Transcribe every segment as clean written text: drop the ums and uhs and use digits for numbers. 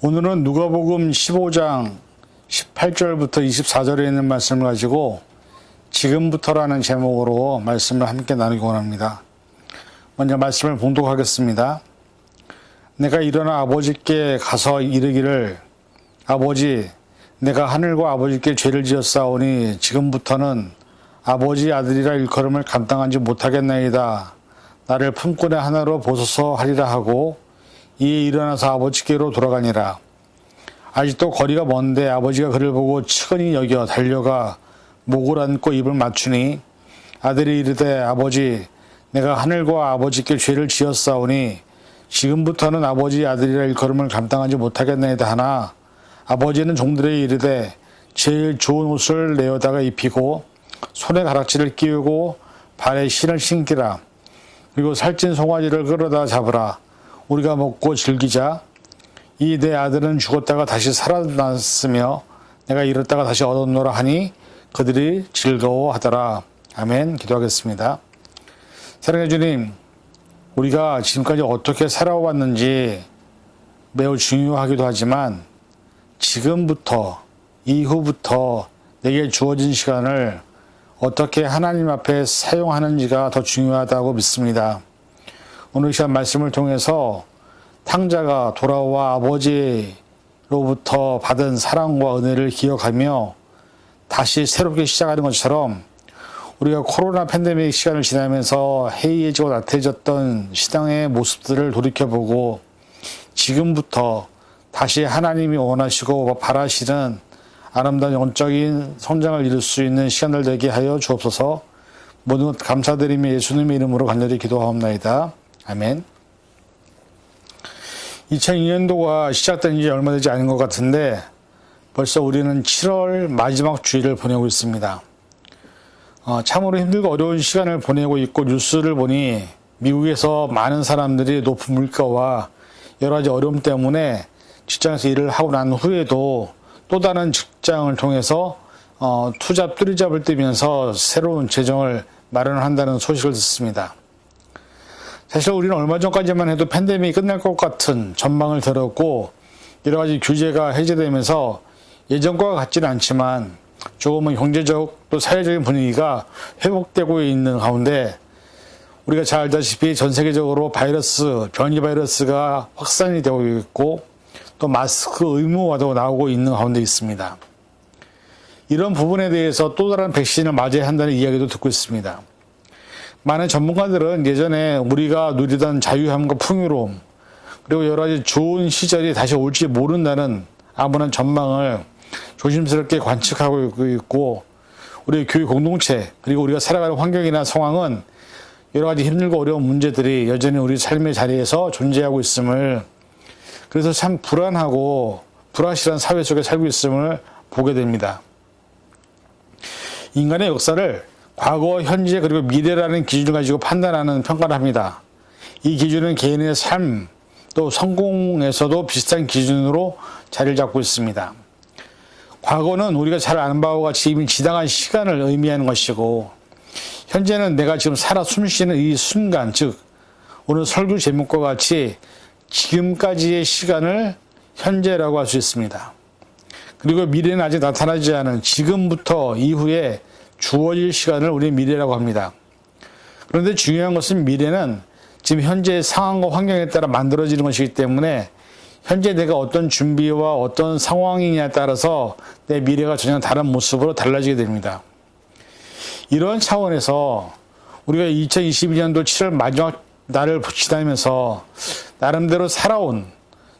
오늘은 누가복음 15장 18절부터 24절에 있는 말씀을 가지고 지금부터라는 제목으로 말씀을 함께 나누기 원합니다. 먼저 말씀을 봉독하겠습니다. 내가 일어나 아버지께 가서 이르기를 아버지 내가 하늘과 아버지께 죄를 지었사오니 지금부터는 아버지 아들이라 일컬음을 감당하지 못하겠나이다. 나를 품꾼의 하나로 보소서 하리라 하고 이에 일어나서 아버지께로 돌아가니라. 아직도 거리가 먼데 아버지가 그를 보고 측은히 여겨 달려가 목을 안고 입을 맞추니 아들이 이르되 아버지 내가 하늘과 아버지께 죄를 지었사오니 지금부터는 아버지 아들이라 일컬음을 감당하지 못하겠나이다 하나 아버지는 종들에게 이르되 제일 좋은 옷을 내어다가 입히고 손에 가락지를 끼우고 발에 신을 신기라. 그리고 살찐 송아지를 끌어다 잡으라. 우리가 먹고 즐기자. 이 내 아들은 죽었다가 다시 살아났으며 내가 잃었다가 다시 얻었노라 하니 그들이 즐거워하더라. 아멘. 기도하겠습니다. 사랑해 주님, 우리가 지금까지 어떻게 살아왔는지 매우 중요하기도 하지만 지금부터 이후부터 내게 주어진 시간을 어떻게 하나님 앞에 사용하는지가 더 중요하다고 믿습니다. 오늘 시간 말씀을 통해서 탕자가 돌아와 아버지로부터 받은 사랑과 은혜를 기억하며 다시 새롭게 시작하는 것처럼 우리가 코로나 팬데믹 시간을 지나면서 해이해지고 나태해졌던 신앙의 모습들을 돌이켜보고 지금부터 다시 하나님이 원하시고 바라시는 아름다운 영적인 성장을 이룰 수 있는 시간을 되게 하여 주옵소서. 모든 것 감사드리며 예수님의 이름으로 간절히 기도하옵나이다. 아멘. 2002년도가 시작된 지 얼마 되지 않은 것 같은데 벌써 우리는 7월 마지막 주일을 보내고 있습니다. 참으로 힘들고 어려운 시간을 보내고 있고 뉴스를 보니 미국에서 많은 사람들이 높은 물가와 여러 가지 어려움 때문에 직장에서 일을 하고 난 후에도 또 다른 직장을 통해서 투잡, 뚜리잡을 뛰면서 새로운 재정을 마련한다는 소식을 듣습니다. 사실 우리는 얼마 전까지만 해도 팬데믹이 끝날 것 같은 전망을 들었고 여러 가지 규제가 해제되면서 예전과 같지는 않지만 조금은 경제적 또 사회적인 분위기가 회복되고 있는 가운데 우리가 잘 알다시피 전 세계적으로 변이 바이러스가 확산이 되고 있고 또 마스크 의무화도 나오고 있는 가운데 있습니다. 이런 부분에 대해서 또 다른 백신을 맞이해야 한다는 이야기도 듣고 있습니다. 많은 전문가들은 예전에 우리가 누리던 자유함과 풍요로움 그리고 여러 가지 좋은 시절이 다시 올지 모른다는 아무런 전망을 조심스럽게 관측하고 있고 우리 교육 공동체 그리고 우리가 살아가는 환경이나 상황은 여러 가지 힘들고 어려운 문제들이 여전히 우리 삶의 자리에서 존재하고 있음을 그래서 참 불안하고 불확실한 사회 속에 살고 있음을 보게 됩니다. 인간의 역사를 과거, 현재 그리고 미래라는 기준을 가지고 판단하는 평가를 합니다. 이 기준은 개인의 삶 또 성공에서도 비슷한 기준으로 자리를 잡고 있습니다. 과거는 우리가 잘 아는 바와 같이 이미 지나간 시간을 의미하는 것이고 현재는 내가 지금 살아 숨쉬는 이 순간 즉 오늘 설교 제목과 같이 지금까지의 시간을 현재라고 할 수 있습니다. 그리고 미래는 아직 나타나지 않은 지금부터 이후에 주어질 시간을 우리 미래라고 합니다. 그런데 중요한 것은 미래는 지금 현재의 상황과 환경에 따라 만들어지는 것이기 때문에 현재 내가 어떤 준비와 어떤 상황이냐에 따라서 내 미래가 전혀 다른 모습으로 달라지게 됩니다. 이런 차원에서 우리가 2022년도 7월 마지막 날을 지나면서 나름대로 살아온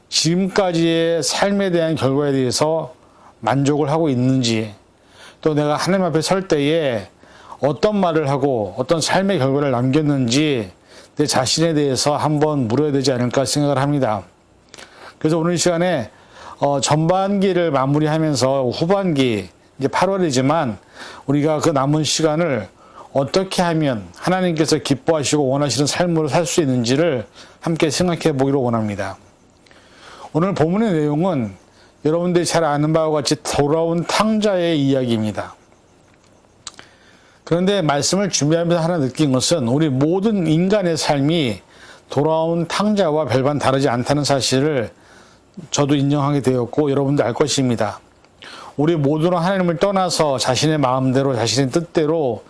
지금까지의 삶에 대한 결과에 대해서 만족을 하고 있는지 또 내가 하나님 앞에 설 때에 어떤 말을 하고 어떤 삶의 결과를 남겼는지 내 자신에 대해서 한번 물어야 되지 않을까 생각을 합니다. 그래서 오늘 시간에 전반기를 마무리하면서 후반기 이제 8월이지만 우리가 그 남은 시간을 어떻게 하면 하나님께서 기뻐하시고 원하시는 삶으로 살 수 있는지를 함께 생각해 보기로 원합니다. 오늘 본문의 내용은 여러분들이 잘 아는 바와 같이 돌아온 탕자의 이야기입니다. 그런데 말씀을 준비하면서 하나 느낀 것은 우리 모든 인간의 삶이 돌아온 탕자와 별반 다르지 않다는 사실을 저도 인정하게 되었고 여러분도 알 것입니다. 우리 모두는 하나님을 떠나서 자신의 마음대로 자신의 뜻대로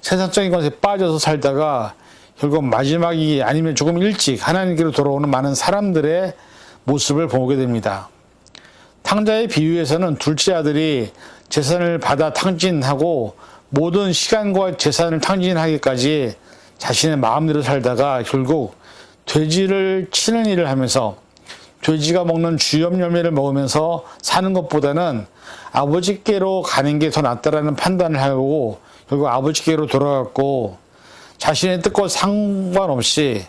세상적인 것에 빠져서 살다가 결국 마지막이 아니면 조금 일찍 하나님께로 돌아오는 많은 사람들의 모습을 보게 됩니다. 탕자의 비유에서는 둘째 아들이 재산을 받아 탕진하고 모든 시간과 재산을 탕진하기까지 자신의 마음대로 살다가 결국 돼지를 치는 일을 하면서 돼지가 먹는 주염 열매를 먹으면서 사는 것보다는 아버지께로 가는 게 더 낫다라는 판단을 하고 결국 아버지께로 돌아갔고 자신의 뜻과 상관없이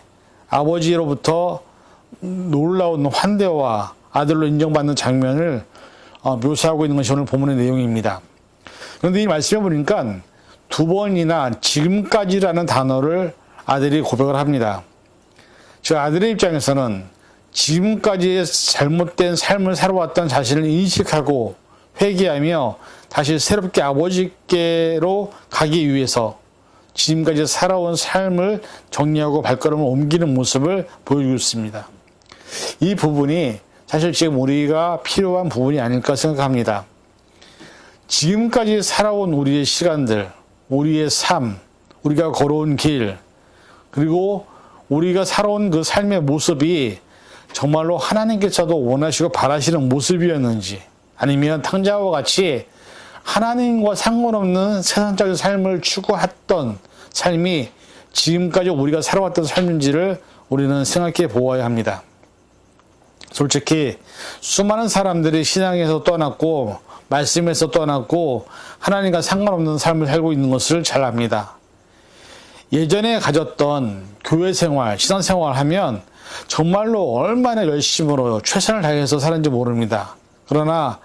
아버지로부터 놀라운 환대와 아들로 인정받는 장면을 묘사하고 있는 것이 오늘 본문의 내용입니다. 그런데 이 말씀해 보니까 두 번이나 지금까지라는 단어를 아들이 고백을 합니다. 즉 아들의 입장에서는 지금까지의 잘못된 삶을 살아왔던 자신을 인식하고 회개하며 다시 새롭게 아버지께로 가기 위해서 지금까지 살아온 삶을 정리하고 발걸음을 옮기는 모습을 보여주고 있습니다. 이 부분이 사실 지금 우리가 필요한 부분이 아닐까 생각합니다. 지금까지 살아온 우리의 시간들, 우리의 삶, 우리가 걸어온 길, 그리고 우리가 살아온 그 삶의 모습이 정말로 하나님께서도 원하시고 바라시는 모습이었는지, 아니면 탕자와 같이 하나님과 상관없는 세상적인 삶을 추구했던 삶이 지금까지 우리가 살아왔던 삶인지를 우리는 생각해 보아야 합니다. 솔직히 수많은 사람들이 신앙에서 떠났고 말씀에서 떠났고 하나님과 상관없는 삶을 살고 있는 것을 잘 압니다. 예전에 가졌던 교회 생활, 신앙 생활 하면 정말로 얼마나 열심으로 최선을 다해서 사는지 모릅니다. 그러나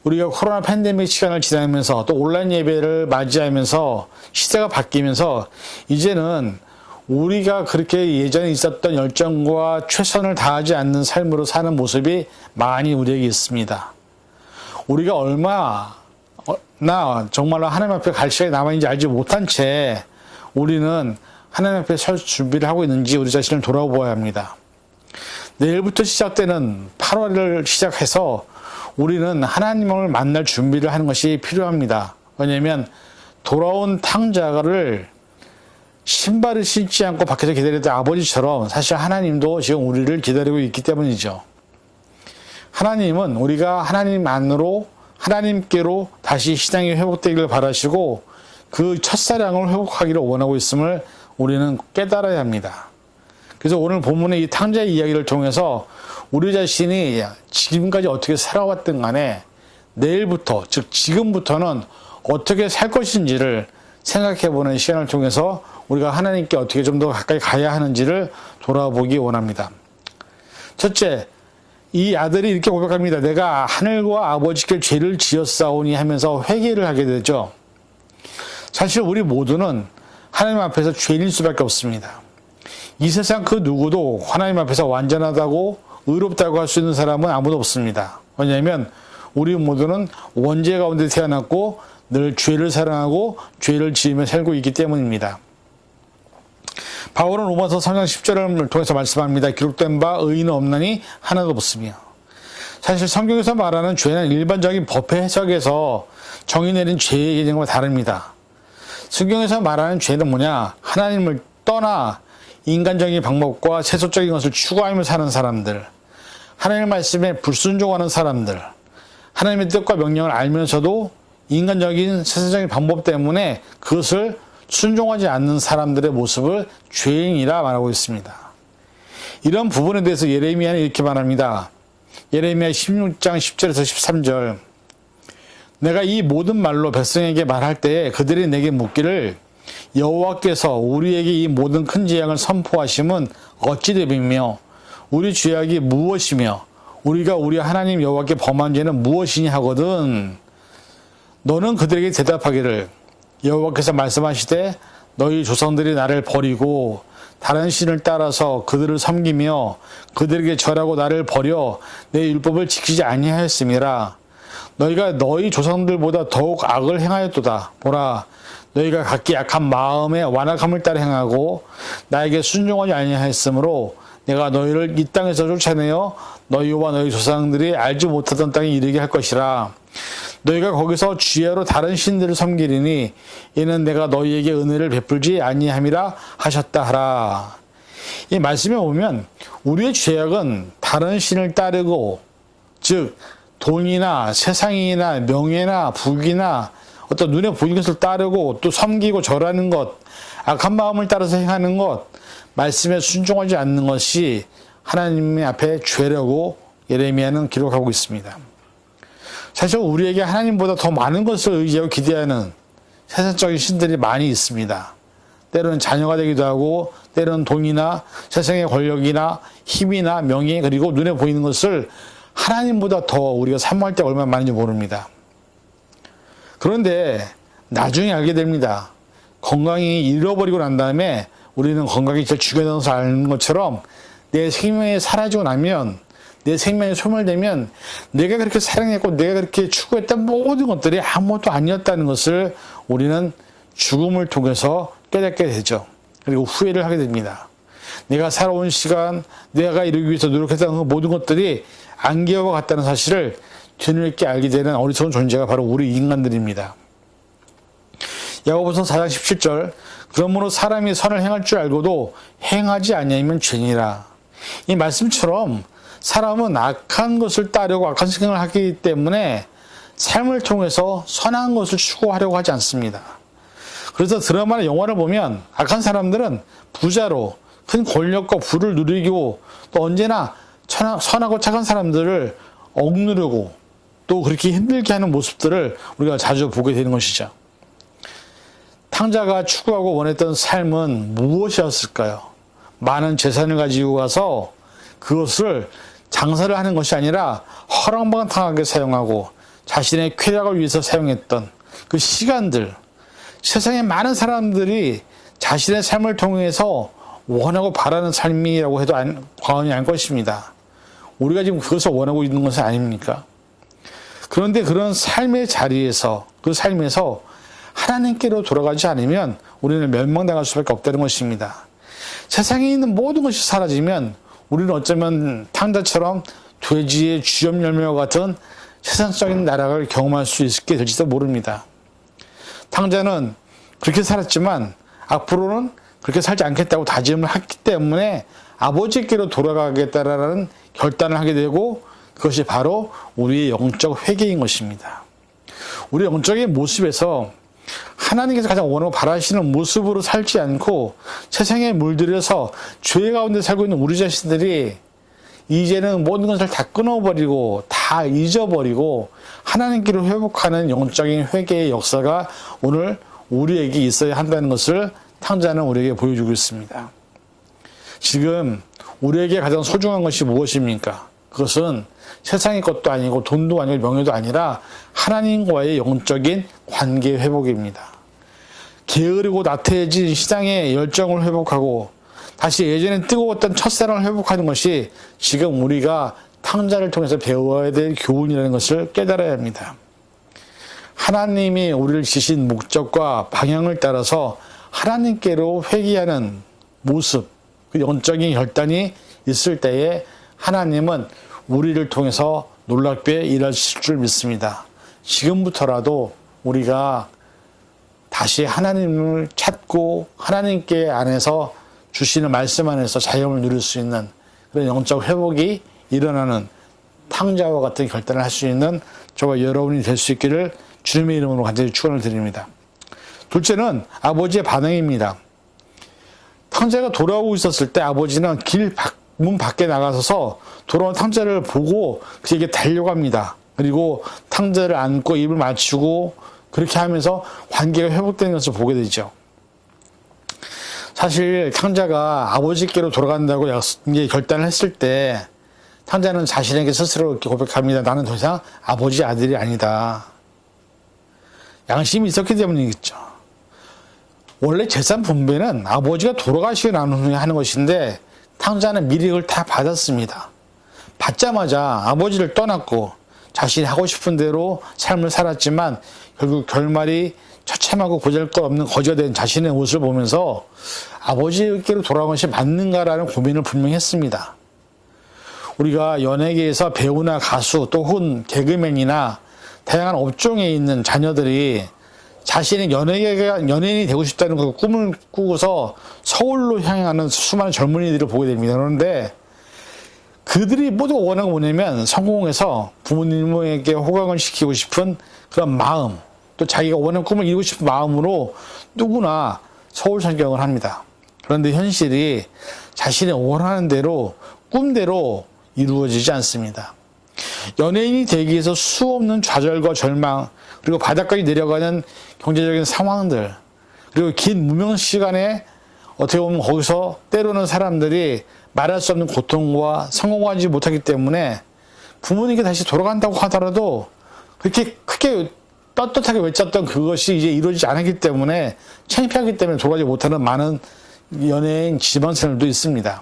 우리가 코로나 팬데믹 시간을 지나면서 또 온라인 예배를 맞이하면서 시대가 바뀌면서 이제는 우리가 그렇게 예전에 있었던 열정과 최선을 다하지 않는 삶으로 사는 모습이 많이 우리에게 있습니다. 우리가 얼마나 정말로 하나님 앞에 갈 시간이 남아있는지 알지 못한 채 우리는 하나님 앞에 설 준비를 하고 있는지 우리 자신을 돌아보아야 합니다. 내일부터 시작되는 8월을 시작해서 우리는 하나님을 만날 준비를 하는 것이 필요합니다. 왜냐하면 돌아온 탕자를 신발을 신지 않고 밖에서 기다렸던 아버지처럼 사실 하나님도 지금 우리를 기다리고 있기 때문이죠. 하나님은 우리가 하나님 안으로 하나님께로 다시 신앙이 회복되기를 바라시고 그 첫사랑을 회복하기를 원하고 있음을 우리는 깨달아야 합니다. 그래서 오늘 본문의 이 탕자의 이야기를 통해서 우리 자신이 지금까지 어떻게 살아왔든 간에 내일부터, 즉 지금부터는 어떻게 살 것인지를 생각해보는 시간을 통해서 우리가 하나님께 어떻게 좀 더 가까이 가야 하는지를 돌아보기 원합니다. 첫째, 이 아들이 이렇게 고백합니다. 내가 하늘과 아버지께 죄를 지었사오니 하면서 회개를 하게 되죠. 사실 우리 모두는 하나님 앞에서 죄인일 수밖에 없습니다. 이 세상 그 누구도 하나님 앞에서 완전하다고 의롭다고 할 수 있는 사람은 아무도 없습니다. 왜냐하면 우리 모두는 원죄 가운데 태어났고 늘 죄를 사랑하고 죄를 지으며 살고 있기 때문입니다. 바울은 로마서 3장 10절을 통해서 말씀합니다. 기록된 바 의인은 없나니 하나도 없으며. 사실 성경에서 말하는 죄는 일반적인 법의 해석에서 정의 내린 죄의 개념과 다릅니다. 성경에서 말하는 죄는 뭐냐? 하나님을 떠나 인간적인 방법과 세속적인 것을 추구하며 사는 사람들, 하나님의 말씀에 불순종하는 사람들, 하나님의 뜻과 명령을 알면서도 인간적인 세상적인 방법 때문에 그것을 순종하지 않는 사람들의 모습을 죄인이라 말하고 있습니다. 이런 부분에 대해서 예레미야는 이렇게 말합니다. 예레미야 16장 10절에서 13절. 내가 이 모든 말로 백성에게 말할 때에 그들이 내게 묻기를 여호와께서 우리에게 이 모든 큰 재앙을 선포하심은 어찌 됨이며 우리 죄악이 무엇이며 우리가 우리 하나님 여호와께 범한 죄는 무엇이냐 하거든. 너는 그들에게 대답하기를 여호와께서 말씀하시되 너희 조상들이 나를 버리고 다른 신을 따라서 그들을 섬기며 그들에게 절하고 나를 버려 내 율법을 지키지 아니하였음이라. 너희가 너희 조상들보다 더욱 악을 행하였도다. 보라, 너희가 각기 약한 마음에 완악함을 따라 행하고 나에게 순종하지 아니하였으므로 내가 너희를 이 땅에서 쫓아내어 너희와 너희 조상들이 알지 못하던 땅에 이르게 할 것이라. 너희가 거기서 주야로 다른 신들을 섬기리니 이는 내가 너희에게 은혜를 베풀지 아니함이라 하셨다 하라. 이 말씀에 보면 우리의 죄악은 다른 신을 따르고, 즉 돈이나 세상이나 명예나 부귀나 어떤 눈에 보이는 것을 따르고 또 섬기고 절하는 것, 악한 마음을 따라서 행하는 것, 말씀에 순종하지 않는 것이 하나님 앞에 죄라고 예레미야는 기록하고 있습니다. 사실 우리에게 하나님보다 더 많은 것을 의지하고 기대하는 세상적인 신들이 많이 있습니다. 때로는 자녀가 되기도 하고, 때로는 돈이나 세상의 권력이나 힘이나 명예, 그리고 눈에 보이는 것을 하나님보다 더 우리가 사모할 때가 얼마나 많은지 모릅니다. 그런데 나중에 알게 됩니다. 건강이 잃어버리고 난 다음에 우리는 건강이 제일 중요하다는 것을 아는 것처럼, 내 생명이 사라지고 나면, 내 생명이 소멸되면 내가 그렇게 사랑했고 내가 그렇게 추구했던 모든 것들이 아무것도 아니었다는 것을 우리는 죽음을 통해서 깨닫게 되죠. 그리고 후회를 하게 됩니다. 내가 살아온 시간, 내가 이루기 위해서 노력했던 그 모든 것들이 안개와 같다는 사실을 뒤늦게 알게 되는 어리석은 존재가 바로 우리 인간들입니다. 야고보서 4장 17절, 그러므로 사람이 선을 행할 줄 알고도 행하지 아니하면 죄니라. 이 말씀처럼 사람은 악한 것을 따르고 악한 생각을 하기 때문에 삶을 통해서 선한 것을 추구하려고 하지 않습니다. 그래서 드라마나 영화를 보면 악한 사람들은 부자로 큰 권력과 부를 누리고 또 언제나 선하고 착한 사람들을 억누르고 또 그렇게 힘들게 하는 모습들을 우리가 자주 보게 되는 것이죠. 탕자가 추구하고 원했던 삶은 무엇이었을까요? 많은 재산을 가지고 가서 그것을 장사를 하는 것이 아니라 허랑방탕하게 사용하고 자신의 쾌락을 위해서 사용했던 그 시간들, 세상에 많은 사람들이 자신의 삶을 통해서 원하고 바라는 삶이라고 해도 과언이 아닐 것입니다. 우리가 지금 그것을 원하고 있는 것은 아닙니까? 그런데 그런 삶의 자리에서, 그 삶에서 하나님께로 돌아가지 않으면 우리는 멸망당할 수밖에 없다는 것입니다. 세상에 있는 모든 것이 사라지면 우리는 어쩌면 탕자처럼 돼지의 주염 열매와 같은 세상적인 나락을 경험할 수 있게 될지도 모릅니다. 탕자는 그렇게 살았지만 앞으로는 그렇게 살지 않겠다고 다짐을 했기 때문에 아버지께로 돌아가겠다라는 결단을 하게 되고, 그것이 바로 우리의 영적 회개인 것입니다. 우리 영적인 모습에서 하나님께서 가장 원하고 바라시는 모습으로 살지 않고 세상에 물들여서 죄 가운데 살고 있는 우리 자신들이 이제는 모든 것을 다 끊어버리고 다 잊어버리고 하나님께로 회복하는 영적인 회개의 역사가 오늘 우리에게 있어야 한다는 것을 탕자는 우리에게 보여주고 있습니다. 지금 우리에게 가장 소중한 것이 무엇입니까? 그것은 세상의 것도 아니고 돈도 아니고 명예도 아니라 하나님과의 영적인 관계 회복입니다. 게으르고 나태해진 시장의 열정을 회복하고 다시 예전에 뜨거웠던 첫사랑을 회복하는 것이 지금 우리가 탕자를 통해서 배워야 될 교훈이라는 것을 깨달아야 합니다. 하나님이 우리를 지신 목적과 방향을 따라서 하나님께로 회귀하는 모습, 그 영적인 결단이 있을 때에 하나님은 우리를 통해서 놀랍게 일하실 줄 믿습니다. 지금부터라도 우리가 다시 하나님을 찾고 하나님께 안에서 주시는 말씀 안에서 자유함을 누릴 수 있는 그런 영적 회복이 일어나는 탕자와 같은 결단을 할 수 있는 저와 여러분이 될 수 있기를 주님의 이름으로 간절히 축원을 드립니다. 둘째는 아버지의 반응입니다. 탕자가 돌아오고 있었을 때 아버지는 문 밖에 나가서서 돌아온 탕자를 보고 그에게 달려갑니다. 그리고 탕자를 안고 입을 맞추고 그렇게 하면서 관계가 회복되는 것을 보게 되죠. 사실 탕자가 아버지께로 돌아간다고 결단을 했을 때 탕자는 자신에게 스스로 이렇게 고백합니다. 나는 더 이상 아버지 아들이 아니다. 양심이 있었기 때문이겠죠. 원래 재산 분배는 아버지가 돌아가시고 난 후에 하는 것인데 탕자는 미리 그걸 다 받았습니다. 받자마자 아버지를 떠났고 자신이 하고 싶은 대로 삶을 살았지만 결국 결말이 처참하고 보잘것없는 거지가 된 자신의 모습을 보면서 아버지께로 돌아온 것이 맞는가라는 고민을 분명히 했습니다. 우리가 연예계에서 배우나 가수 또 혹은 개그맨이나 다양한 업종에 있는 자녀들이 자신이 연예인이 되고 싶다는 그 꿈을 꾸고서 서울로 향하는 수많은 젊은이들을 보게 됩니다. 그런데 그들이 모두 원하는 건 뭐냐면 성공해서 부모님에게 호강을 시키고 싶은 그런 마음, 또 자기가 원하는 꿈을 이루고 싶은 마음으로 누구나 서울 전경을 합니다. 그런데 현실이 자신이 원하는 대로 꿈대로 이루어지지 않습니다. 연예인이 되기 위해서 수없는 좌절과 절망, 그리고 바닥까지 내려가는 경제적인 상황들, 그리고 긴 무명 시간에 어떻게 보면 거기서 때로는 사람들이 말할 수 없는 고통과 성공하지 못하기 때문에 부모님께 다시 돌아간다고 하더라도 그렇게 크게 떳떳하게 외쳤던 그것이 이제 이루어지지 않았기 때문에 창피하기 때문에 돌아가지 못하는 많은 연예인 지망생들도 있습니다.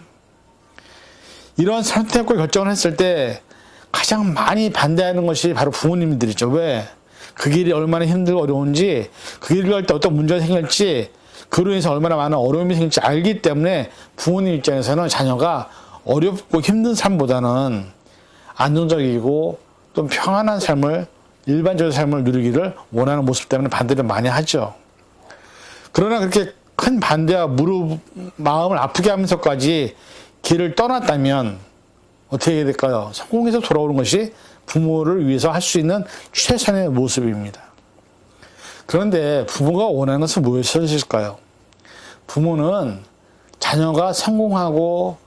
이런 선택과 결정을 했을 때 가장 많이 반대하는 것이 바로 부모님들이죠. 왜? 그 길이 얼마나 힘들고 어려운지, 그 길을 갈 때 어떤 문제가 생길지, 그로 인해서 얼마나 많은 어려움이 생길지 알기 때문에 부모님 입장에서는 자녀가 어렵고 힘든 삶보다는 안정적이고 좀 평안한 삶을, 일반적인 삶을 누리기를 원하는 모습 때문에 반대를 많이 하죠. 그러나 그렇게 큰 반대와 마음을 아프게 하면서까지 길을 떠났다면 어떻게 해야 될까요? 성공해서 돌아오는 것이 부모를 위해서 할 수 있는 최선의 모습입니다. 그런데 부모가 원하는 것은 무엇일까요? 부모는 자녀가 성공하고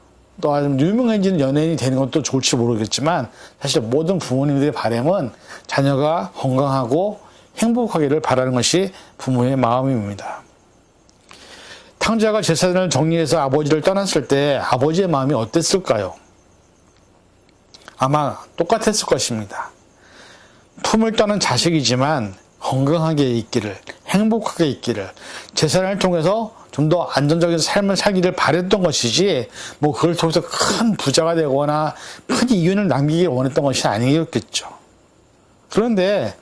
또 아주 유명해지는 연예인이 되는 것도 좋을지 모르겠지만 사실 모든 부모님들의 바람은 자녀가 건강하고 행복하기를 바라는 것이 부모의 마음입니다. 탕자가 재산을 정리해서 아버지를 떠났을 때 아버지의 마음이 어땠을까요? 아마 똑같았을 것입니다. 품을 떠난 자식이지만 건강하게 있기를, 행복하게 있기를, 재산을 통해서 좀 더 안정적인 삶을 살기를 바랬던 것이지, 뭐 그걸 통해서 큰 부자가 되거나 큰 이윤을 남기길 원했던 것이 아니었겠죠. 그런데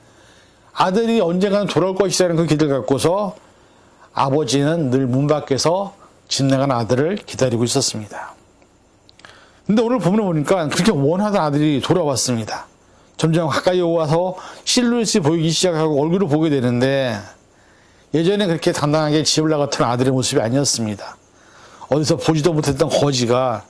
아들이 언젠가는 돌아올 것이라는 그 기대를 갖고서 아버지는 늘 문 밖에서 집 나간 아들을 기다리고 있었습니다. 근데 오늘 본문을 보니까 그렇게 원하던 아들이 돌아왔습니다. 점점 가까이 와서 실루엣이 보이기 시작하고 얼굴을 보게 되는데 예전에 그렇게 당당하게 집을 나갔던 아들의 모습이 아니었습니다. 어디서 보지도 못했던 거지가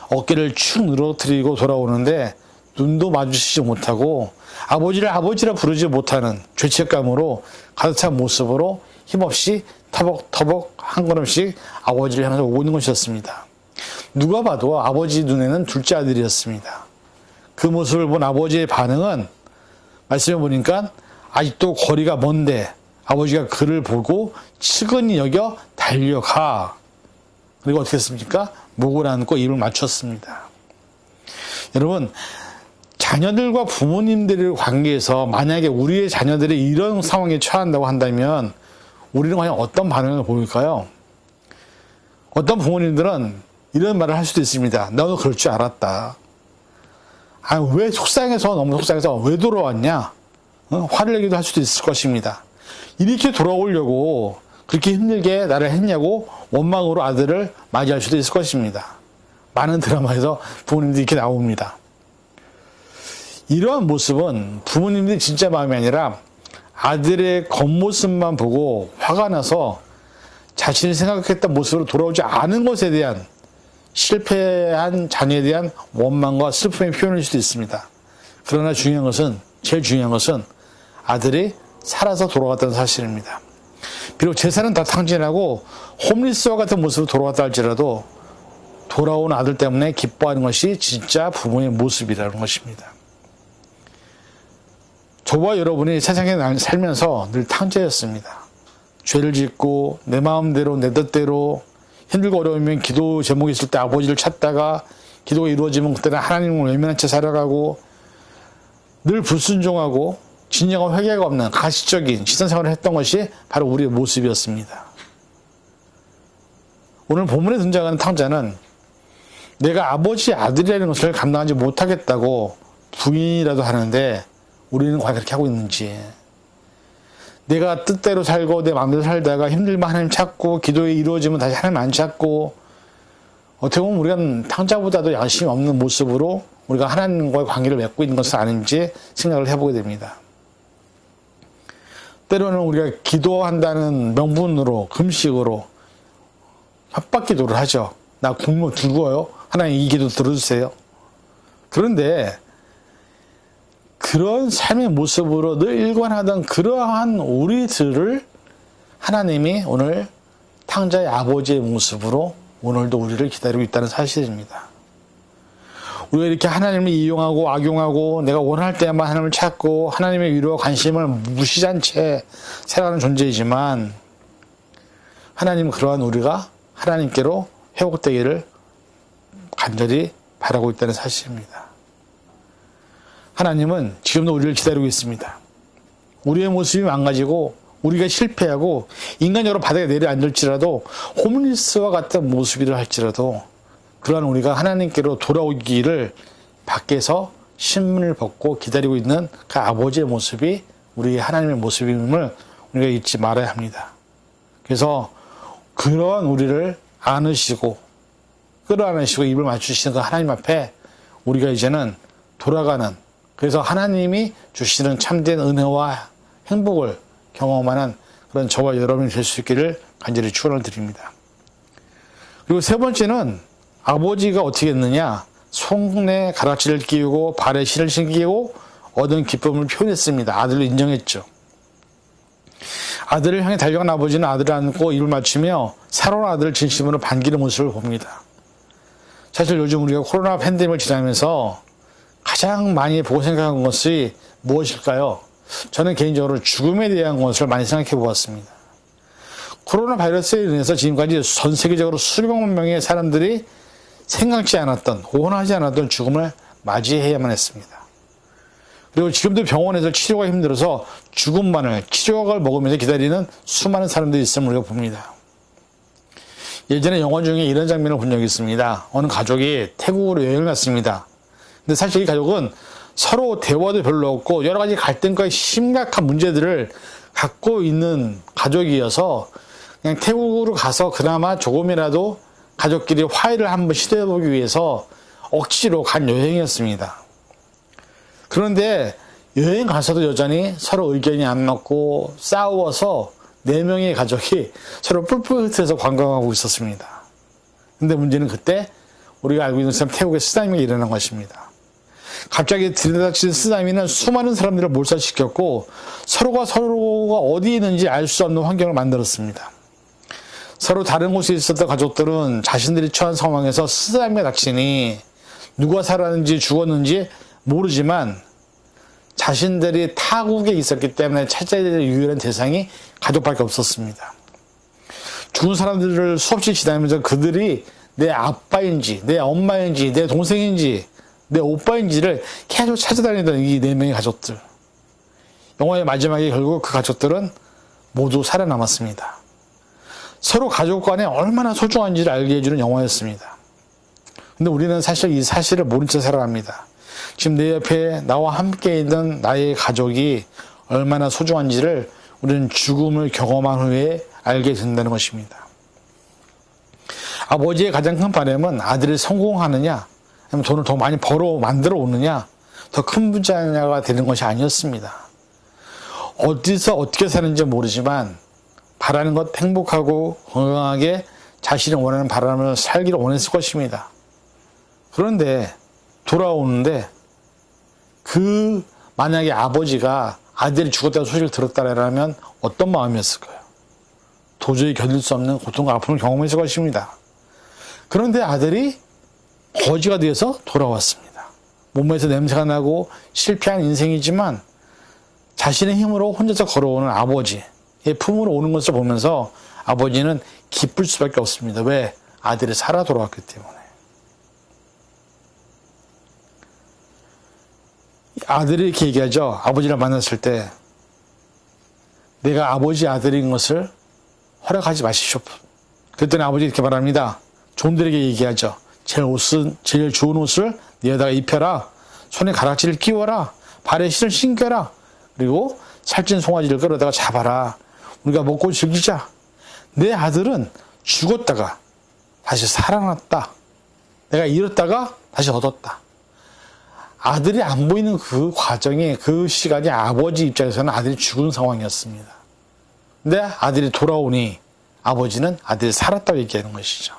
어깨를 축 늘어뜨리고 돌아오는데 눈도 마주치지 못하고 아버지를 아버지라 부르지 못하는 죄책감으로 가득 찬 모습으로 힘없이 터벅터벅 한 걸음씩 아버지를 향해서 오고 있는 것이었습니다. 누가 봐도 아버지 눈에는 둘째 아들이었습니다. 그 모습을 본 아버지의 반응은 말씀해 보니까 아직도 거리가 먼데 아버지가 그를 보고 측은히 여겨 달려가. 그리고 어떻게 했습니까? 목을 안고 입을 맞췄습니다. 여러분, 자녀들과 부모님들의 관계에서 만약에 우리의 자녀들이 이런 상황에 처한다고 한다면 우리는 과연 어떤 반응을 보일까요? 어떤 부모님들은 이런 말을 할 수도 있습니다. 너도 그럴 줄 알았다. 아, 왜 속상해서, 너무 속상해서 왜 돌아왔냐? 화를 내기도 할 수도 있을 것입니다. 이렇게 돌아오려고 그렇게 힘들게 나를 했냐고 원망으로 아들을 맞이할 수도 있을 것입니다. 많은 드라마에서 부모님들이 이렇게 나옵니다. 이러한 모습은 부모님들이 진짜 마음이 아니라 아들의 겉모습만 보고 화가 나서 자신이 생각했던 모습으로 돌아오지 않은 것에 대한 실패한 자녀에 대한 원망과 슬픔의 표현일 수도 있습니다. 그러나 제일 중요한 것은 아들이 살아서 돌아왔다는 사실입니다. 비록 재산은 다 탕진하고 홈리스와 같은 모습으로 돌아왔다 할지라도 돌아온 아들 때문에 기뻐하는 것이 진짜 부모의 모습이라는 것입니다. 저와 여러분이 세상에 살면서 늘 탕자였습니다. 죄를 짓고 내 마음대로 내 뜻대로 힘들고 어려우면 기도 제목이 있을 때 아버지를 찾다가 기도가 이루어지면 그때는 하나님을 외면한 채 살아가고 늘 불순종하고 진정한 회개가 없는 가시적인 시선생활을 했던 것이 바로 우리의 모습이었습니다. 오늘 본문에 등장하는 탕자는 내가 아버지의 아들이라는 것을 감당하지 못하겠다고 부인이라도 하는데 우리는 과연 그렇게 하고 있는지, 내가 뜻대로 살고 내 마음대로 살다가 힘들면 하나님 찾고 기도에 이루어지면 다시 하나님 안 찾고 어떻게 보면 우리가 탕자보다도 양심이 없는 모습으로 우리가 하나님과의 관계를 맺고 있는 것은 아닌지 생각을 해보게 됩니다. 때로는 우리가 기도한다는 명분으로 금식으로 협박기도를 하죠. 나 굶어 죽어요. 하나님 이 기도 들어주세요. 그런데 그런 삶의 모습으로 늘 일관하던 그러한 우리들을 하나님이 오늘 탕자의 아버지의 모습으로 오늘도 우리를 기다리고 있다는 사실입니다. 우리가 이렇게 하나님을 이용하고 악용하고 내가 원할 때만 하나님을 찾고 하나님의 위로와 관심을 무시한 채 살아가는 존재이지만 하나님은 그러한 우리가 하나님께로 회복되기를 간절히 바라고 있다는 사실입니다. 하나님은 지금도 우리를 기다리고 있습니다. 우리의 모습이 망가지고 우리가 실패하고 인간적으로 바닥에 내려앉을지라도 호밀리스와 같은 모습이라 할지라도 그러한 우리가 하나님께로 돌아오기를 밖에서 신문을 벗고 기다리고 있는 그 아버지의 모습이 우리의 하나님의 모습임을 우리가 잊지 말아야 합니다. 그래서 그런 우리를 안으시고 끌어안으시고 입을 맞추시는 그 하나님 앞에 우리가 이제는 돌아가는, 그래서 하나님이 주시는 참된 은혜와 행복을 경험하는 그런 저와 여러분이 될 수 있기를 간절히 축원을 드립니다. 그리고 세 번째는 아버지가 어떻게 했느냐, 손에 가락지를 끼우고 발에 신을 신기고 얻은 기쁨을 표현했습니다. 아들을 인정했죠. 아들을 향해 달려간 아버지는 아들을 안고 입을 맞추며 살아온 아들을 진심으로 반기는 모습을 봅니다. 사실 요즘 우리가 코로나 팬데믹을 지나면서 가장 많이 보고 생각한 것이 무엇일까요? 저는 개인적으로 죽음에 대한 것을 많이 생각해 보았습니다. 코로나 바이러스에 인해서 지금까지 전 세계적으로 수백만 명의 사람들이 생각지 않았던, 원하지 않았던 죽음을 맞이해야만 했습니다. 그리고 지금도 병원에서 치료가 힘들어서 죽음만을, 치료약을 먹으면서 기다리는 수많은 사람들이 있음을 우리가 봅니다. 예전에 영화 중에 이런 장면을 본 적이 있습니다. 어느 가족이 태국으로 여행을 갔습니다. 근데 사실 이 가족은 서로 대화도 별로 없고 여러 가지 갈등과 심각한 문제들을 갖고 있는 가족이어서 그냥 태국으로 가서 그나마 조금이라도 가족끼리 화해를 한번 시도해보기 위해서 억지로 간 여행이었습니다. 그런데 여행 가서도 여전히 서로 의견이 안 맞고 싸워서 4명의 가족이 서로 뿔뿔 흩어서 관광하고 있었습니다. 근데 문제는 그때 우리가 알고 있는 것처럼 태국의 쓰나미가 일어난 것입니다. 갑자기 들이닥친 쓰나미는 수많은 사람들을 몰살시켰고 서로가 어디 있는지 알 수 없는 환경을 만들었습니다. 서로 다른 곳에 있었던 가족들은 자신들이 처한 상황에서 쓰나미가 닥치니 누가 살았는지 죽었는지 모르지만 자신들이 타국에 있었기 때문에 찾아야 될 유일한 대상이 가족밖에 없었습니다. 죽은 사람들을 수없이 지나면서 그들이 내 아빠인지 내 엄마인지 내 동생인지 내 오빠인지를 계속 찾아다니던 이 4명의 가족들, 영화의 마지막에 결국 그 가족들은 모두 살아남았습니다. 서로 가족 간에 얼마나 소중한지를 알게 해주는 영화였습니다. 근데 우리는 사실 이 사실을 모른 채 살아갑니다. 지금 내 옆에 나와 함께 있는 나의 가족이 얼마나 소중한지를 우리는 죽음을 경험한 후에 알게 된다는 것입니다. 아버지의 가장 큰 바람은 아들이 성공하느냐, 아니면 돈을 더 많이 만들어 오느냐, 더 큰 부자냐가 되는 것이 아니었습니다. 어디서 어떻게 사는지 모르지만 바라는 것 행복하고 건강하게 자신이 원하는 바람을 살기를 원했을 것입니다. 그런데 돌아오는데 만약에 아버지가 아들이 죽었다는 소식을 들었다라면 어떤 마음이었을까요? 도저히 견딜 수 없는 고통과 아픔을 경험했을 것입니다. 그런데 아들이 거지가 되어서 돌아왔습니다. 몸에서 냄새가 나고 실패한 인생이지만 자신의 힘으로 혼자서 걸어오는 아버지의 품으로 오는 것을 보면서 아버지는 기쁠 수밖에 없습니다. 왜? 아들이 살아 돌아왔기 때문에. 아들이 이렇게 얘기하죠. 아버지를 만났을 때 내가 아버지 아들인 것을 허락하지 마십시오. 그랬더니 아버지 이렇게 말합니다. 종들에게 얘기하죠. 제일 좋은 옷을 네에다가 입혀라. 손에 가락지를 끼워라. 발에 신을 신겨라. 그리고 살찐 송아지를 끌어다가 잡아라. 우리가 먹고 즐기자. 내 아들은 죽었다가 다시 살아났다. 내가 잃었다가 다시 얻었다. 아들이 안 보이는 그 과정이, 그 시간이 아버지 입장에서는 아들이 죽은 상황이었습니다. 근데 아들이 돌아오니 아버지는 아들이 살았다고 얘기하는 것이죠.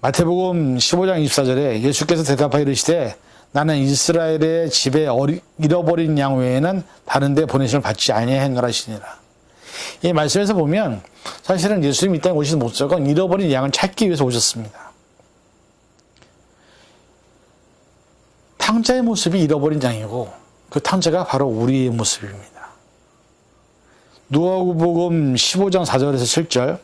마태복음 15장 24절에 예수께서 대답하여 이르시되 나는 이스라엘의 집에 잃어버린 양 외에는 다른 데 보내심을 받지 아니하였노라 하시니라. 이 말씀에서 보면 사실은 예수님이 이 땅에 오신 목적은 잃어버린 양을 찾기 위해서 오셨습니다. 탕자의 모습이 잃어버린 양이고 그 탕자가 바로 우리의 모습입니다. 누가복음 15장 4절에서 7절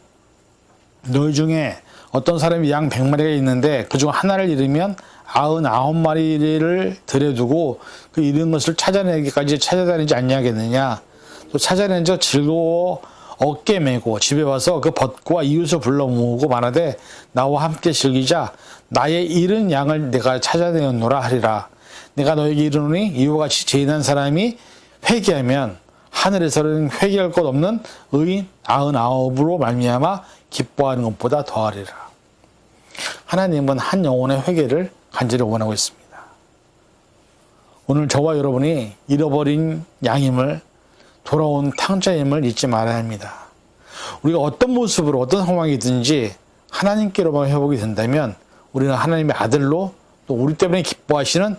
너희 중에 어떤 사람이 양 100마리가 있는데 그중 하나를 잃으면 99마리를 들여두고 그 잃은 것을 찾아내기까지 찾아다니지 않냐겠느냐. 또 찾아낸 적 즐거워 어깨 메고 집에 와서 그 벗과 이웃을 불러 모으고 말하되 나와 함께 즐기자. 나의 잃은 양을 내가 찾아내었노라 하리라. 내가 너에게 이르노니 이와 같이 죄인한 사람이 회개하면 하늘에서는 회개할 것 없는 의인 99으로 말미암아 기뻐하는 것보다 더하리라. 하나님은 한 영혼의 회개를 간절히 원하고 있습니다. 오늘 저와 여러분이 잃어버린 양임을, 돌아온 탕자임을 잊지 말아야 합니다. 우리가 어떤 모습으로 어떤 상황이든지 하나님께로만 회복이 된다면 우리는 하나님의 아들로 또 우리 때문에 기뻐하시는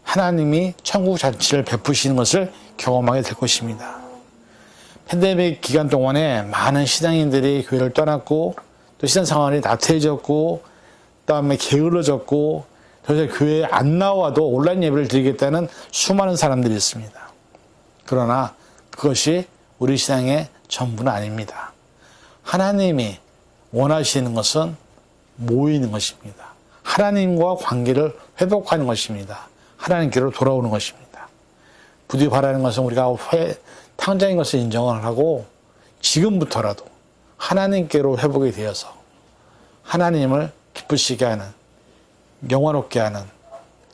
하나님이 천국 자치를 베푸시는 것을 경험하게 될 것입니다. 팬데믹 기간 동안에 많은 신앙인들이 교회를 떠났고 또 신앙생활이 나태해졌고 그다음에 게을러졌고 더 이상 교회에 안 나와도 온라인 예배를 드리겠다는 수많은 사람들이 있습니다. 그러나 그것이 우리 신앙의 전부는 아닙니다. 하나님이 원하시는 것은 모이는 것입니다. 하나님과 관계를 회복하는 것입니다. 하나님께로 돌아오는 것입니다. 부디 바라는 것은 우리가 탕자인 것을 인정을 하고 지금부터라도 하나님께로 회복이 되어서 하나님을 기쁘시게 하는, 영화롭게 하는,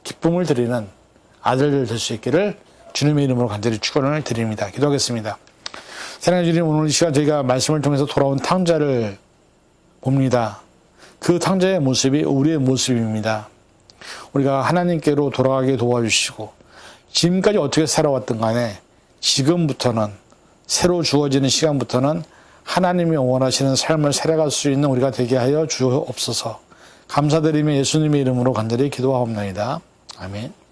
기쁨을 드리는 아들들 될 수 있기를 주님의 이름으로 간절히 축원을 드립니다. 기도하겠습니다. 사랑해 주님, 오늘 이 시간 저희가 말씀을 통해서 돌아온 탕자를 봅니다. 그 탕자의 모습이 우리의 모습입니다. 우리가 하나님께로 돌아가게 도와주시고 지금까지 어떻게 살아왔든 간에 지금부터는 새로 주어지는 시간부터는 하나님이 원하시는 삶을 살아갈 수 있는 우리가 되게 하여 주옵소서. 감사드리며 예수님의 이름으로 간절히 기도하옵나이다. 아멘.